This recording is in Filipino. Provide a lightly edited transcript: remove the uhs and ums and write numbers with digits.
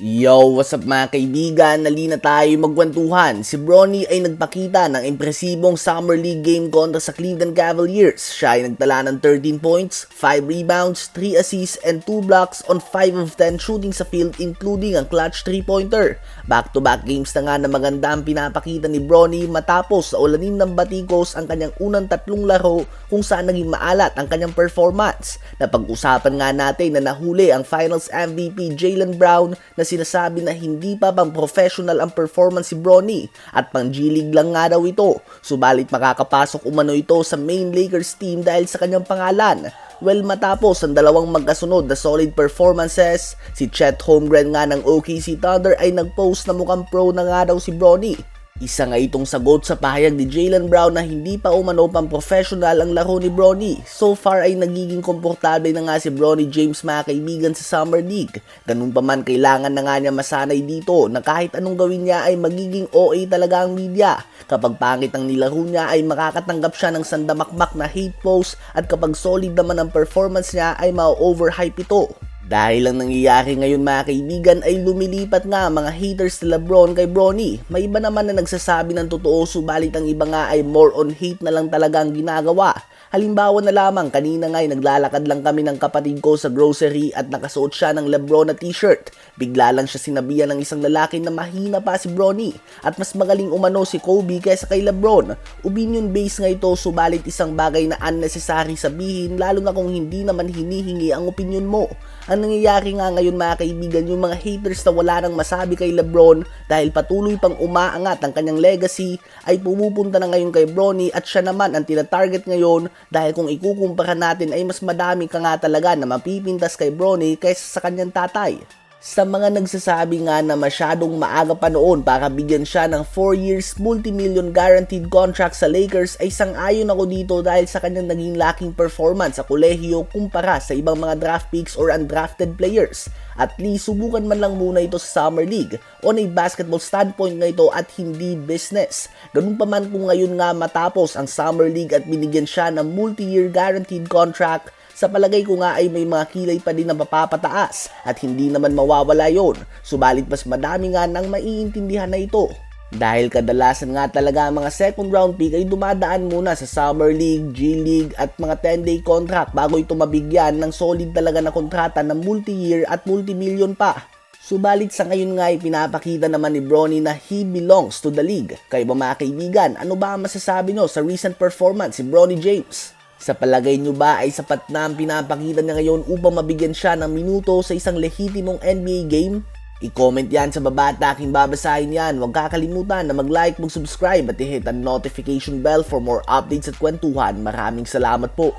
Yo, what's up mga kaibigan? Nalina tayo magkwentuhan. Si Bronny ay nagpakita ng impresibong Summer League game kontra sa Cleveland Cavaliers. Siya ay nagtala ng 13 points, 5 rebounds, 3 assists, and 2 blocks on 5 of 10 shooting sa field including ang clutch 3-pointer. Back-to-back games na nga na maganda ang pinapakita ni Bronny matapos sa ulanin ng Batikos ang kanyang unang tatlong laro kung saan naging maalat ang kanyang performance. Napag-usapan nga natin na nahuli ang Finals MVP Jaylen Brown na sinasabi na hindi pa pang professional ang performance si Bronny at pang G-League lang nga daw ito. Subalit makakapasok umano ito sa main Lakers team dahil sa kanyang pangalan. Well, matapos ang dalawang magkasunod na solid performances, si Chet Holmgren nga ng OKC Thunder ay nag-post na mukhang pro na nga daw si Bronny. Isa nga itong sagot sa pahayag ni Jaylen Brown na hindi pa umano pang professional ang laro ni Bronny. So far ay nagiging komportable na nga si Bronny James mga kaibigan sa Summer League. Ganun pa man kailangan na nga niya masanay dito na kahit anong gawin niya ay magiging OA talaga ang media. Kapag pangit ang nilaro niya ay makakatanggap siya ng sandamakmak na hate post at kapag solid naman ang performance niya ay ma-overhype ito. Dahil ang nangyayari ngayon mga kaibigan ay lumilipat nga mga haters ni Lebron kay Bronny. May iba naman na nagsasabi ng totoo subalit ang iba nga ay more on hate na lang talaga ang ginagawa. Halimbawa na lamang, kanina nga ay naglalakad lang kami ng kapatid ko sa grocery at nakasuot siya ng Lebron na t-shirt. Bigla lang siya sinabihan ng isang lalaki na mahina pa si Bronny at mas magaling umano si Kobe kaysa kay Lebron. Opinion based nga ito subalit isang bagay na unnecessary sabihin lalo na kung hindi naman hinihingi ang opinion mo. Ang nangyayari nga ngayon mga kaibigan, yung mga haters na wala nang masabi kay Lebron dahil patuloy pang umaangat ang kanyang legacy ay pumupunta na ngayon kay Bronny at siya naman ang tinatarget ngayon dahil kung ikukumpara natin ay mas madami ka nga talaga na mapipintas kay Bronny kaysa sa kanyang tatay. Sa mga nagsasabi nga na masyadong maaga pa noon para bigyan siya ng 4 years multi-million guaranteed contract sa Lakers ay sang-ayon ako dito dahil sa kanyang naging laking performance sa kolehiyo kumpara sa ibang mga draft picks or undrafted players. At least subukan man lang muna ito sa Summer League on a basketball standpoint nga ito at hindi business. Ganun pa man kung ngayon nga matapos ang Summer League at binigyan siya ng multi-year guaranteed contract, sa palagay ko nga ay may mga kilay pa din na mapapataas at hindi naman mawawala yon. Subalit mas madami nga nang maiintindihan na ito. Dahil kadalasan nga talaga ang mga second round pick ay dumadaan muna sa Summer League, G-League at mga 10-day contract bago ito mabigyan ng solid talaga na kontrata na multi-year at multi-million pa. Subalit sa ngayon nga ay pinapakita naman ni Bronny na he belongs to the league. Kayo ba mga kaibigan, ano ba ang masasabi nyo sa recent performance si Bronny James? Sa palagay nyo ba ay sapat na ang pinapakita niya ngayon upang mabigyan siya ng minuto sa isang lehitimong NBA game? I-comment yan sa baba at aking babasahin yan. Huwag kakalimutan na mag-like, mag-subscribe at i-hit ang notification bell for more updates at kwentuhan. Maraming salamat po.